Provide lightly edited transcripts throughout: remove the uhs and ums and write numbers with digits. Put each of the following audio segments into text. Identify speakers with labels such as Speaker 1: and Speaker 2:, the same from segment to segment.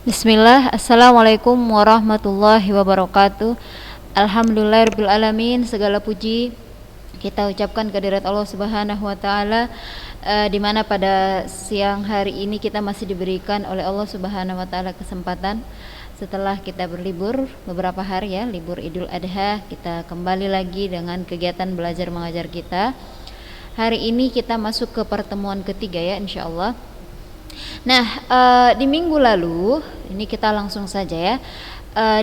Speaker 1: Bismillah, Assalamualaikum warahmatullahi wabarakatuh. Alhamdulillahirabbil alamin, segala puji kita ucapkan kehadirat Allah Subhanahu wa taala, di mana pada siang hari ini kita masih diberikan oleh Allah Subhanahu wa taala kesempatan setelah kita berlibur beberapa hari ya, libur Idul Adha, kita kembali lagi dengan kegiatan belajar mengajar kita. Hari ini kita masuk ke pertemuan ketiga ya, insyaallah. Nah, di minggu lalu ini kita langsung saja ya.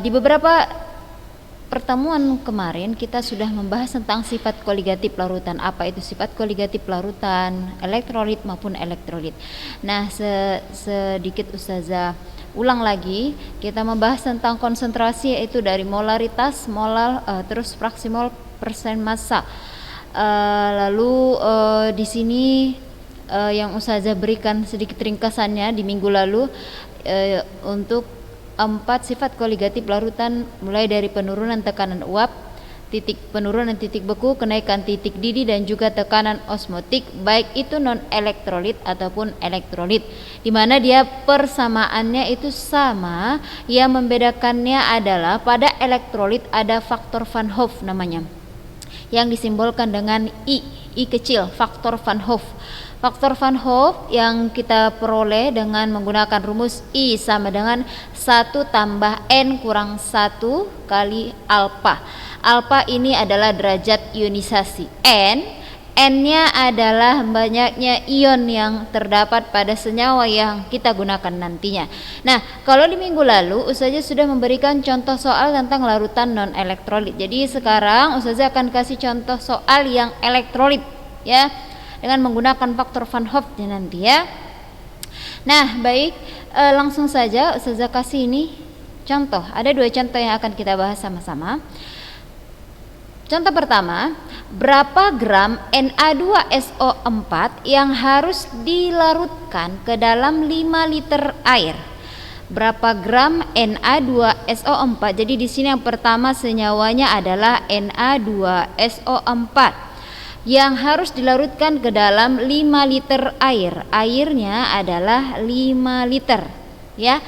Speaker 1: Di beberapa pertemuan kemarin kita sudah membahas tentang sifat koligatif larutan. Apa itu sifat koligatif larutan, elektrolit maupun elektrolit. Nah, sedikit Ustazah ulang lagi, kita membahas tentang konsentrasi, yaitu dari molaritas, molal, terus fraksi mol, persen massa. Lalu di sini yang Ustazah berikan sedikit ringkasannya di minggu lalu, untuk 4 sifat koligatif larutan, mulai dari penurunan tekanan uap, penurunan titik beku, kenaikan titik didih, dan juga tekanan osmotik, baik itu non elektrolit ataupun elektrolit, di mana dia persamaannya itu sama. Yang membedakannya adalah pada elektrolit ada faktor Van Hoff namanya, yang disimbolkan dengan I kecil, faktor Van Hoff. Faktor Van Hoff yang kita peroleh dengan menggunakan rumus I sama dengan 1 tambah N kurang 1 kali alfa. Alfa ini adalah derajat ionisasi. N-nya adalah banyaknya ion yang terdapat pada senyawa yang kita gunakan nantinya. Nah, kalau di minggu lalu Ustazah sudah memberikan contoh soal tentang larutan non elektrolit. Jadi sekarang Ustazah akan kasih contoh soal yang elektrolit ya, dengan menggunakan faktor Van Hoff nanti ya. Nah, baik, langsung saja Ustazah kasih ini contoh. Ada 2 contoh yang akan kita bahas sama-sama. Contoh pertama, berapa gram Na2SO4 yang harus dilarutkan ke dalam 5 liter air? Berapa gram Na2SO4? Jadi di sini yang pertama senyawanya adalah Na2SO4 yang harus dilarutkan ke dalam 5 liter air. Airnya adalah 5 liter ya.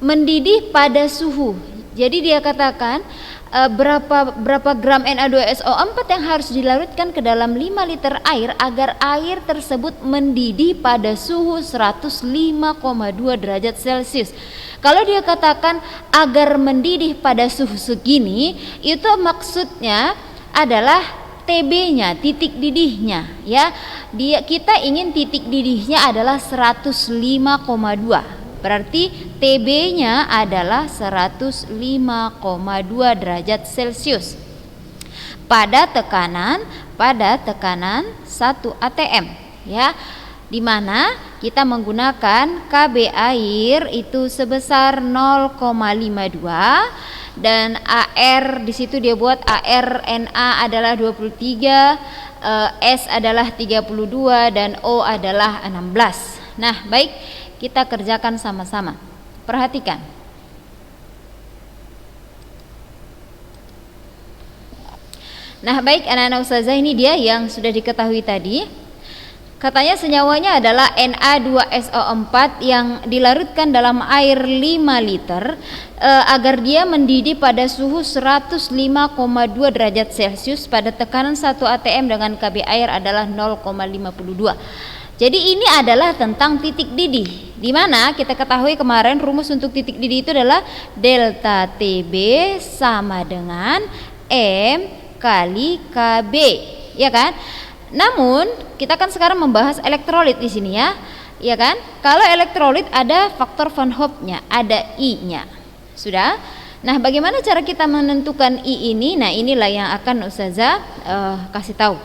Speaker 1: Mendidih pada suhu. Jadi dia katakan berapa gram Na2SO4 yang harus dilarutkan ke dalam 5 liter air agar air tersebut mendidih pada suhu 105,2 derajat Celcius. Kalau dia katakan agar mendidih pada suhu segini, itu maksudnya adalah TB-nya, titik didihnya ya. Kita ingin titik didihnya adalah 105,2. Berarti TB-nya adalah 105,2 derajat Celcius pada tekanan 1 atm ya, di mana kita menggunakan KB air itu sebesar 0,52 dan AR di situ dia buat AR Na adalah 23, S adalah 32 dan O adalah 16. Nah, baik, kita kerjakan sama-sama. Perhatikan. Nah, baik anak-anak Ustazah, ini dia yang sudah diketahui tadi. Katanya senyawanya adalah Na2SO4 yang dilarutkan dalam air 5 liter agar dia mendidih pada suhu 105,2 derajat Celcius pada tekanan 1 atm dengan KB air adalah 0,52. Jadi ini adalah tentang titik didih, di mana kita ketahui kemarin rumus untuk titik didih itu adalah delta TB sama dengan M kali KB, ya kan? Namun kita kan sekarang membahas elektrolit di sini ya, ya kan? Kalau elektrolit ada faktor Van Hoff-nya, ada I-nya. Sudah? Nah, bagaimana cara kita menentukan I ini? Nah, inilah yang akan Ustazah kasih tahu.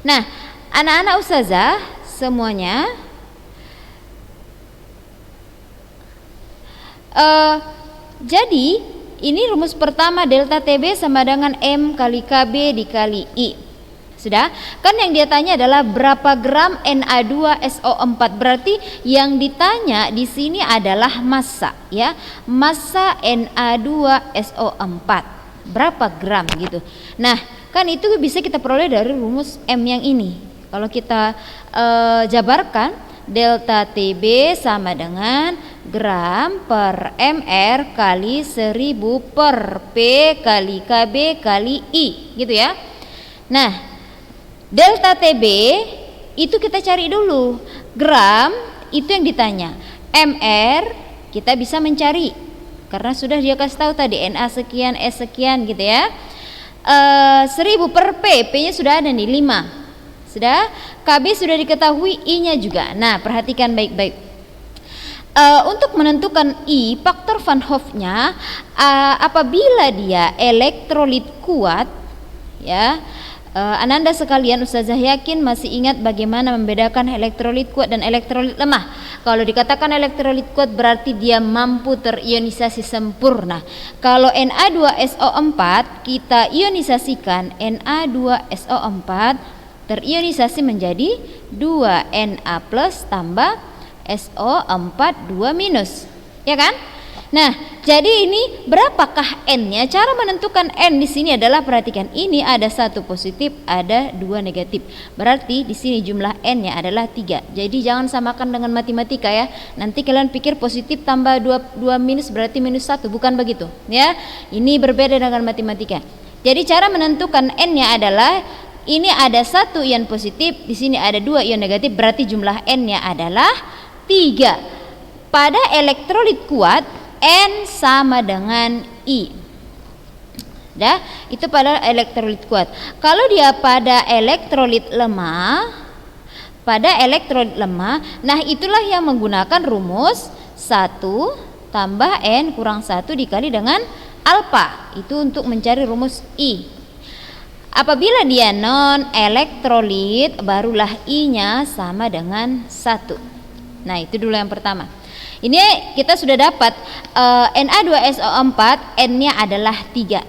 Speaker 1: Nah, anak-anak Ustazah semuanya, jadi ini rumus pertama, delta TB sama dengan M kali KB dikali I. Sudah? Kan yang dia tanya adalah berapa gram Na2SO4. Berarti yang ditanya di sini adalah massa ya. Massa Na2SO4. Berapa gram gitu. Nah, kan itu bisa kita peroleh dari rumus M yang ini. Kalau kita jabarkan, delta TB sama dengan gram per mr kali 1000 per P kali KB kali I, gitu ya. Nah, delta TB itu kita cari dulu. Gram itu yang ditanya. mr kita bisa mencari karena sudah dia kasih tahu tadi Na sekian, S sekian, gitu ya. 1000 per P, P-nya sudah ada nih 5. Sudah, KB sudah diketahui, I-nya juga. Nah, perhatikan baik-baik. Untuk menentukan I, faktor Van Hoff-nya apabila dia elektrolit kuat, ya. Ananda sekalian, Ustazah yakin masih ingat bagaimana membedakan elektrolit kuat dan elektrolit lemah. Kalau dikatakan elektrolit kuat berarti dia mampu terionisasi sempurna. Kalau Na2SO4 kita ionisasikan, Na2SO4 terionisasi menjadi 2Na plus tambah SO4 2 minus, ya kan? Nah, jadi ini berapakah N-nya? Cara menentukan N di sini adalah, perhatikan, ini ada 1 positif, ada 2 negatif. Berarti di sini jumlah N-nya adalah 3. Jadi jangan samakan dengan matematika ya. Nanti kalian pikir positif tambah 2 minus berarti minus 1, bukan begitu, ya. Ini berbeda dengan matematika. Jadi cara menentukan N-nya adalah ini ada 1 ion positif, di sini ada 2 ion negatif, berarti jumlah N-nya adalah 3. Pada elektrolit kuat N sama dengan I. Dah, itu pada elektrolit kuat. Kalau dia pada elektrolit lemah, nah itulah yang menggunakan rumus 1 tambah N kurang 1 dikali dengan alfa. Itu untuk mencari rumus I. Apabila dia non elektrolit, barulah I-nya sama dengan 1. Nah, itu dulu yang pertama. Ini kita sudah dapat Na2SO4, N-nya adalah 3.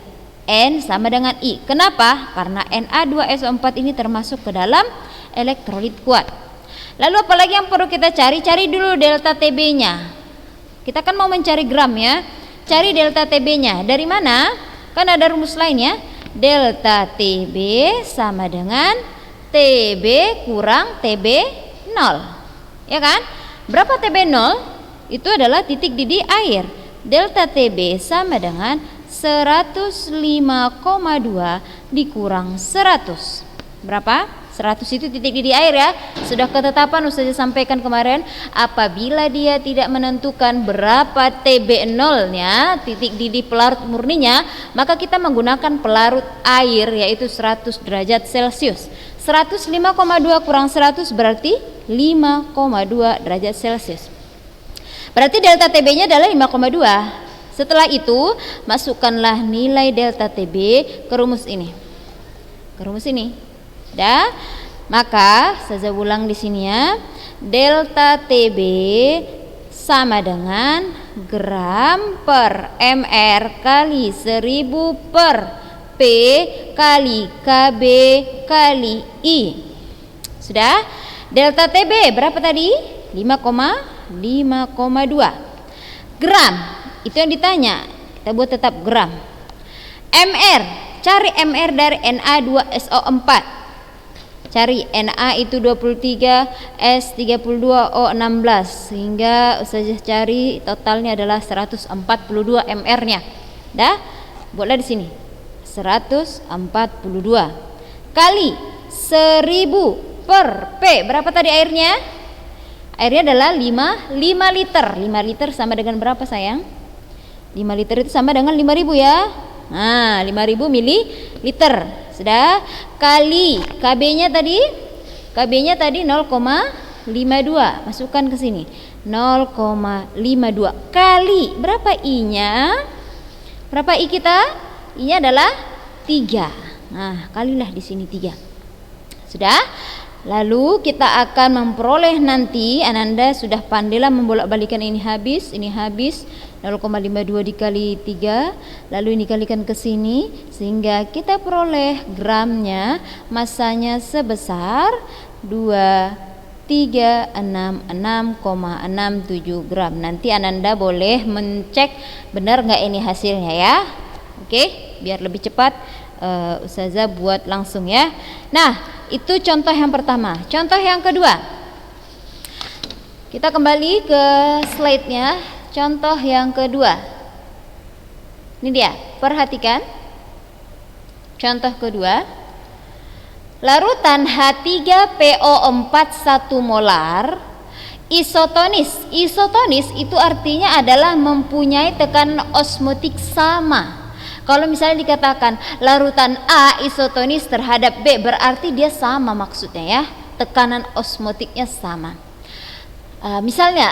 Speaker 1: N sama dengan I. Kenapa? Karena Na2SO4 ini termasuk ke dalam elektrolit kuat. Lalu apalagi yang perlu kita cari? Cari dulu delta TB-nya. Kita kan mau mencari gram ya. Cari delta TB-nya. Dari mana? Kan ada rumus lain ya. Delta TB sama dengan TB kurang TB 0. Ya kan? Berapa TB 0? Itu adalah titik didih air. Delta TB sama dengan 105,2 dikurang 100. Berapa? 100 itu titik didih air ya. Sudah ketetapan Ustazah sampaikan kemarin. Apabila dia tidak menentukan berapa TB 0-nya, titik didih pelarut murninya, maka kita menggunakan pelarut air yaitu 100 derajat Celcius. 105,2 kurang 100 berarti 5,2 derajat Celcius. Berarti delta TB-nya adalah 5,2. Setelah itu, masukkanlah nilai delta TB ke rumus ini. Dah? Maka saya ulang di sini ya. Delta TB sama dengan gram per mr kali 1000 per P kali KB kali I. Sudah? Delta TB berapa tadi? 5,2 gram. Itu yang ditanya. Kita buat tetap gram. mr, cari mr dari Na2SO4. Cari Na itu 23, S 32, O 16, sehingga Ustazah cari totalnya adalah 142 mr-nya. Dah? Buatlah di sini. 142 kali 1000 per P. Berapa tadi airnya? Airnya adalah 5 liter. 5 liter sama dengan berapa sayang? 5 liter itu sama dengan 5000 ya. Nah, 5000 mililiter. Sudah? Kali KB-nya tadi 0,52. Masukkan ke sini. 0,52 kali berapa I-nya? Berapa I kita? I-nya adalah 3. Nah, kalilah di sini 3. Sudah? Lalu kita akan memperoleh nanti, Ananda sudah pandailah membolak-balikan ini habis 0,52 dikali 3, lalu ini dikalikan ke sini sehingga kita peroleh gramnya, masanya sebesar 2366,67 gram. Nanti Ananda boleh mencek benar nggak ini hasilnya ya. Oke, biar lebih cepat Ustazah buat langsung ya. Nah, itu contoh yang pertama. Contoh yang kedua, Kita kembali ke slide-nya, contoh yang kedua. Ini dia, perhatikan. Contoh kedua. Larutan H3PO4 1 molar isotonis. Isotonis itu artinya adalah mempunyai tekanan osmotik sama. Kalau misalnya dikatakan larutan A isotonis terhadap B, berarti dia sama maksudnya ya, tekanan osmotiknya sama. Misalnya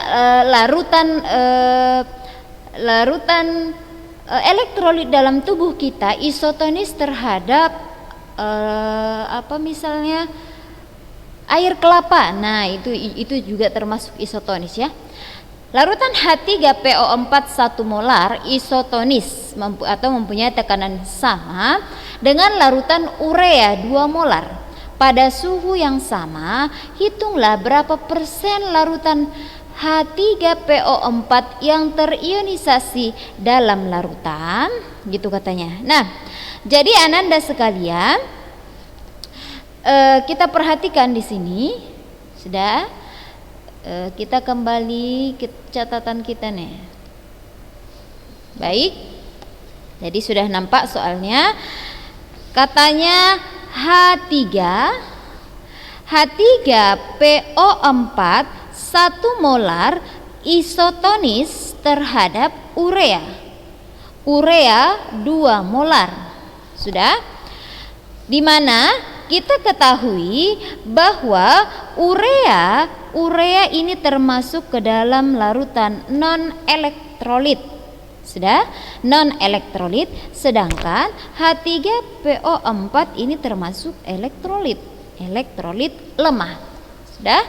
Speaker 1: larutan elektrolit dalam tubuh kita isotonis terhadap misalnya air kelapa. Nah, itu juga termasuk isotonis ya. Larutan H3PO4 1 molar isotonis atau mempunyai tekanan sama dengan larutan urea 2 molar. Pada suhu yang sama, hitunglah berapa persen larutan H3PO4 yang terionisasi dalam larutan, gitu katanya. Nah, jadi ananda sekalian, kita perhatikan di sini, sudah. Kita kembali ke catatan kita nih. Baik. Jadi sudah nampak soalnya. Katanya H3PO4 1 molar isotonis terhadap urea 2 molar. Sudah? Di mana kita ketahui bahwa urea ini termasuk ke dalam larutan non elektrolit. Sudah? Non elektrolit, sedangkan H3PO4 ini termasuk elektrolit lemah. Sudah?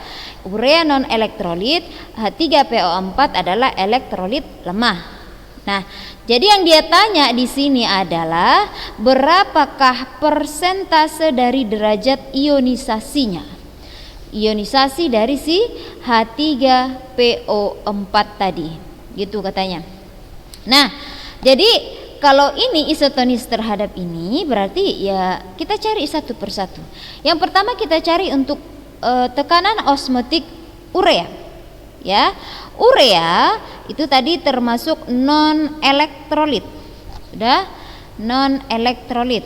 Speaker 1: Urea non elektrolit, H3PO4 adalah elektrolit lemah. Nah, jadi yang dia tanya di sini adalah berapakah persentase dari derajat ionisasinya? Ionisasi dari si H3PO4 tadi, gitu katanya. Nah, jadi kalau ini isotonis terhadap ini, berarti ya kita cari satu persatu. Yang pertama kita cari untuk tekanan osmotik urea. Ya, urea itu tadi termasuk non elektrolit. Sudah? Non elektrolit.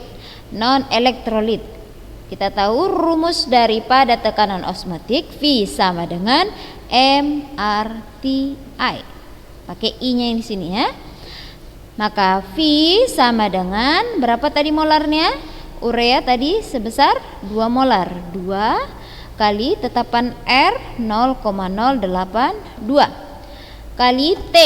Speaker 1: Kita tahu rumus daripada tekanan osmotik V sama dengan mRTI. Pakai I-nya di sini ya. Maka V sama dengan berapa tadi molarnya? Urea tadi sebesar 2 molar. 2 kali tetapan R 0,082 kali T.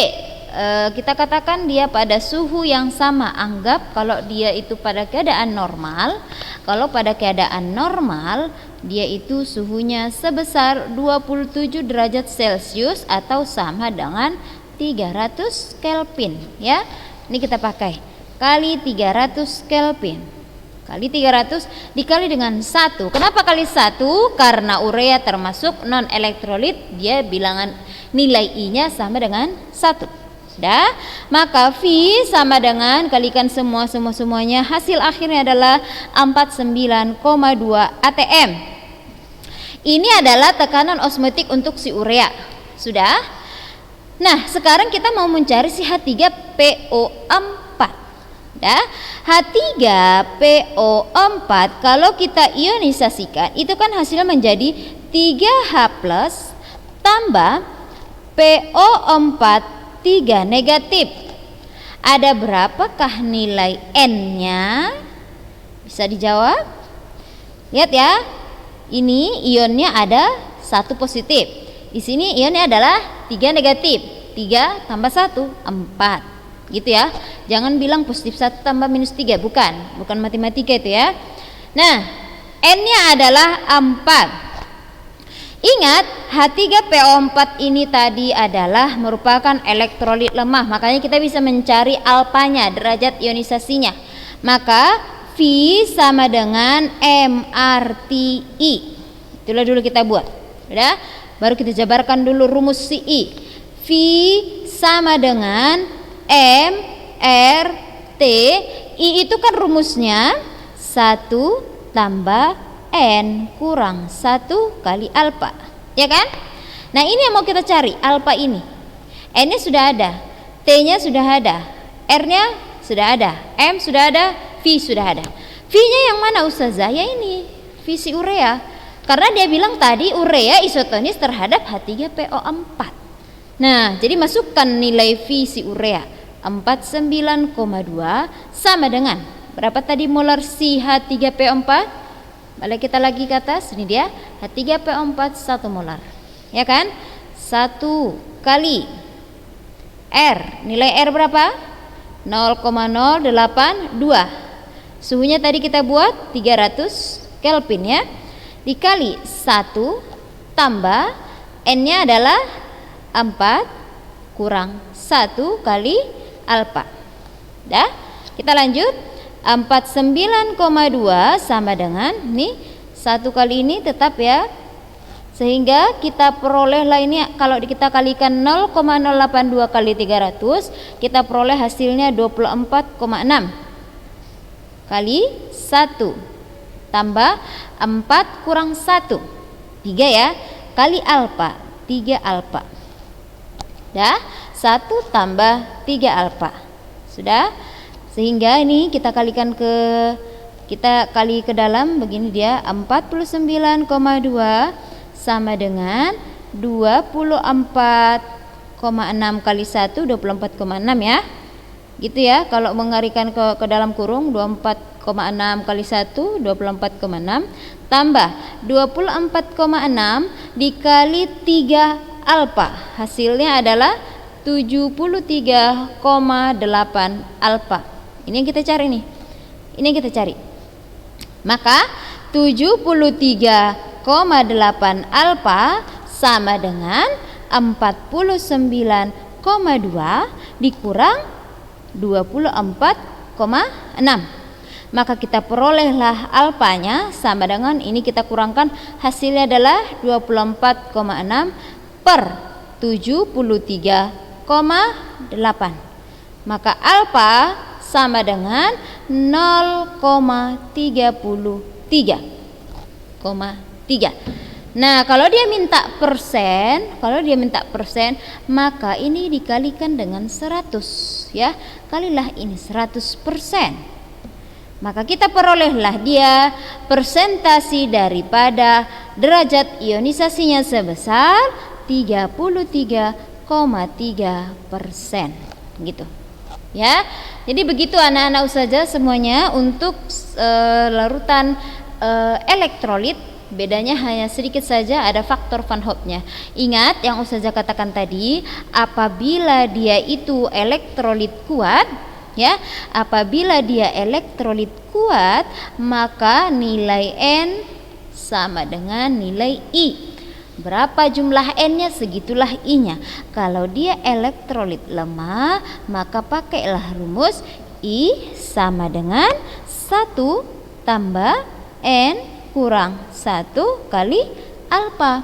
Speaker 1: Kita katakan dia pada suhu yang sama. Anggap kalau dia itu pada keadaan normal. Kalau pada keadaan normal dia itu suhunya sebesar 27 derajat Celcius atau sama dengan 300 Kelvin ya. Ini kita pakai kali 300 Kelvin. Kali 300 dikali dengan 1. Kenapa kali 1? Karena urea termasuk non elektrolit, dia bilangan nilai I-nya sama dengan 1. Sudah? Maka V sama dengan kalikan semuanya, hasil akhirnya adalah 49,2 atm. Ini adalah tekanan osmotik untuk si urea. Sudah? Nah, sekarang kita mau mencari si H3PO4. Ya, H3PO4 kalau kita ionisasikan itu kan hasilnya menjadi 3H+ tambah PO4 3 negatif. Ada berapakah nilai N-nya? Bisa dijawab? Lihat ya. Ini ionnya ada 1 positif. Di sini ionnya adalah 3 negatif. 3 tambah 1 4. Gitu ya. Jangan bilang positif 1 tambah minus 3, bukan matematika itu ya. Nah, N-nya adalah 4. Ingat, H3PO4 ini tadi adalah merupakan elektrolit lemah, makanya kita bisa mencari alpanya, derajat ionisasinya. Maka V sama dengan mRTI. Itulah dulu kita buat. Sudah? Baru kita jabarkan dulu rumus si I. V sama dengan mRT. I itu kan rumusnya 1 tambah N kurang 1 kali alfa, ya kan? Nah, ini yang mau kita cari, alfa ini. N-nya sudah ada, T-nya sudah ada, R-nya sudah ada, M sudah ada, V sudah ada. V-nya yang mana Ustazah? Ya ini, V si urea. Karena dia bilang tadi urea isotonis terhadap H3PO4. Nah, jadi masukkan nilai V si urea 49,2 sama dengan berapa tadi molar si H3PO4? Balik kita lagi ke atas, ini dia H3PO4 1 molar. Ya kan? 1 kali R, nilai R berapa? 0,082. Suhunya tadi kita buat 300 Kelvin ya. Dikali 1 tambah N-nya adalah 4 kurang 1 kali alfa. Dah? Kita lanjut. 49,2 sama dengan nih 1 kali ini tetap ya. Sehingga kita perolehlah ini, kalau kita kalikan 0,082 kali 300, kita peroleh hasilnya 24,6 kali 1 tambah 4 kurang 1 3 ya, kali alfa 3 alfa. Dah, 1 tambah 3 alfa. Sudah? Sehingga ini kita kali ke dalam begini dia, 49,2 sama dengan 24,6 kali 1, 24,6 ya. Gitu ya, kalau mengarikan ke dalam kurung 24,6 kali 1, 24,6 tambah 24,6 dikali 3 alfa. Hasilnya adalah 73,8 alfa. Ini yang kita cari nih. Ini yang kita cari. Maka 73,8 alfa sama dengan 49,2 dikurang 24,6. Maka kita perolehlah alfanya sama dengan ini, kita kurangkan, hasilnya adalah 24,6 per 73,8. Maka alfa sama dengan 0,33,3. Nah, kalau dia minta persen, maka ini dikalikan dengan 100 ya. Kalilah ini 100%. Maka kita perolehlah dia persentasi daripada derajat ionisasinya sebesar 33,3% gitu. Ya. Jadi begitu anak-anak Ustazah semuanya untuk larutan elektrolit. Bedanya hanya sedikit saja, ada faktor Van Hoff-nya. Ingat yang Ustazah katakan tadi, apabila dia itu elektrolit kuat ya, apabila dia elektrolit kuat, maka nilai N sama dengan nilai I. Berapa jumlah N-nya, segitulah I-nya. Kalau dia elektrolit lemah, maka pakailah rumus I sama dengan 1 tambah N kurang 1 kali alfa.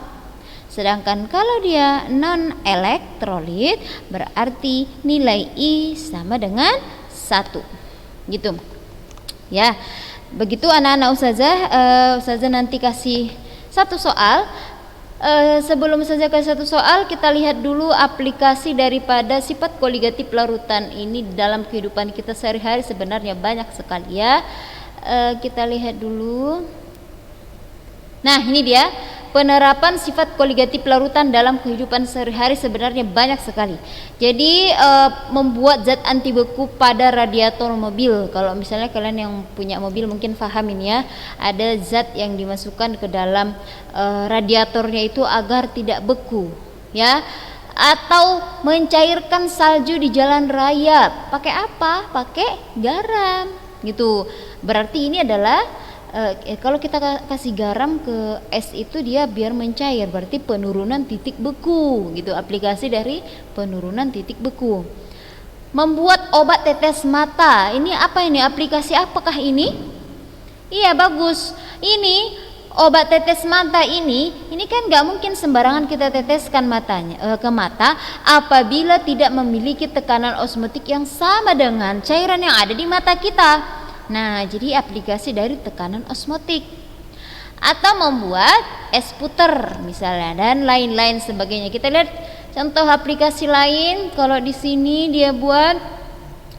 Speaker 1: Sedangkan kalau dia non elektrolit, berarti nilai I sama dengan 1 gitu ya. Begitu anak-anak Ustazah. Ustazah nanti kasih satu soal. Sebelum saja ke satu soal, kita lihat dulu aplikasi daripada sifat koligatif larutan ini dalam kehidupan kita sehari-hari. Sebenarnya banyak sekali ya. Kita lihat dulu. Nah, ini dia penerapan sifat koligatif larutan dalam kehidupan sehari-hari, sebenarnya banyak sekali. Jadi membuat zat anti beku pada radiator mobil. Kalau misalnya kalian yang punya mobil mungkin paham ini ya. Ada zat yang dimasukkan ke dalam radiatornya itu agar tidak beku, ya. Atau mencairkan salju di jalan raya. Pakai apa? Pakai garam, gitu. Berarti ini adalah kalau kita kasih garam ke es itu dia biar mencair, berarti penurunan titik beku gitu, aplikasi dari penurunan titik beku. Membuat obat tetes mata, ini apa ini, aplikasi apakah ini? Iya, bagus. Ini obat tetes mata ini kan gak mungkin sembarangan kita teteskan ke mata apabila tidak memiliki tekanan osmotik yang sama dengan cairan yang ada di mata kita. Nah, jadi aplikasi dari tekanan osmotik. atau membuat es puter misalnya dan lain-lain sebagainya. Kita lihat contoh aplikasi lain. Kalau di sini dia buat,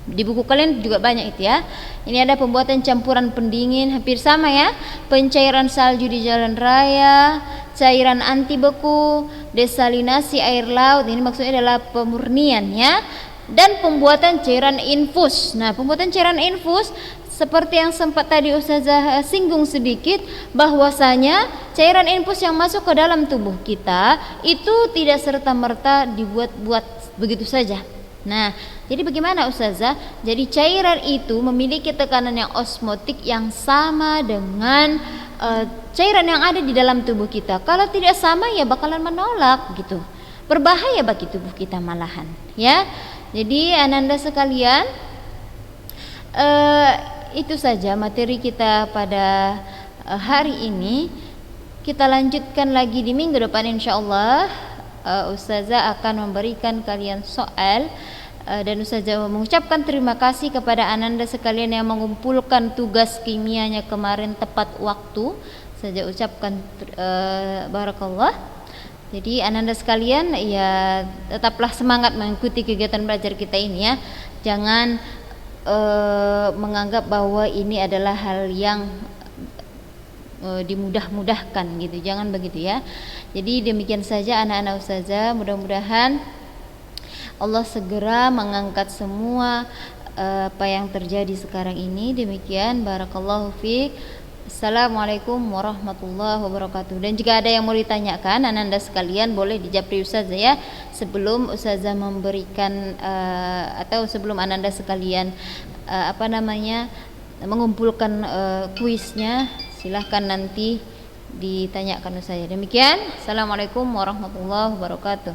Speaker 1: di buku kalian juga banyak itu ya. Ini ada pembuatan campuran pendingin, hampir sama ya. Pencairan salju di jalan raya, cairan anti beku, desalinasi air laut. Ini maksudnya adalah pemurnian ya. Dan pembuatan cairan infus. Nah, pembuatan cairan infus seperti yang sempat tadi Ustazah singgung sedikit, bahwasanya cairan infus yang masuk ke dalam tubuh kita itu tidak serta-merta dibuat-buat begitu saja. Nah, jadi bagaimana Ustazah? Jadi cairan itu memiliki tekanan yang osmotik yang sama dengan cairan yang ada di dalam tubuh kita. Kalau tidak sama ya bakalan menolak gitu. Berbahaya bagi tubuh kita malahan, ya. Jadi ananda sekalian, itu saja materi kita pada hari ini. Kita lanjutkan lagi di minggu depan insyaallah. Ustazah akan memberikan kalian soal, dan Ustazah mengucapkan terima kasih kepada ananda sekalian yang mengumpulkan tugas kimianya kemarin tepat waktu. Saya ucapkan barakallah. Jadi ananda sekalian ya tetaplah semangat mengikuti kegiatan belajar kita ini ya. Jangan menganggap bahwa ini adalah hal yang dimudah-mudahkan gitu. Jangan begitu ya. Jadi demikian saja anak-anak Ustazah, mudah-mudahan Allah segera mengangkat semua apa yang terjadi sekarang ini. Demikian, barakallahu fiik. Assalamualaikum warahmatullahi wabarakatuh. Dan jika ada yang mau ditanyakan ananda sekalian boleh dijawab Ustazah ya, sebelum Ustazah memberikan atau sebelum ananda sekalian mengumpulkan kuisnya, silahkan nanti ditanyakan Ustazah. Demikian, assalamualaikum warahmatullahi wabarakatuh.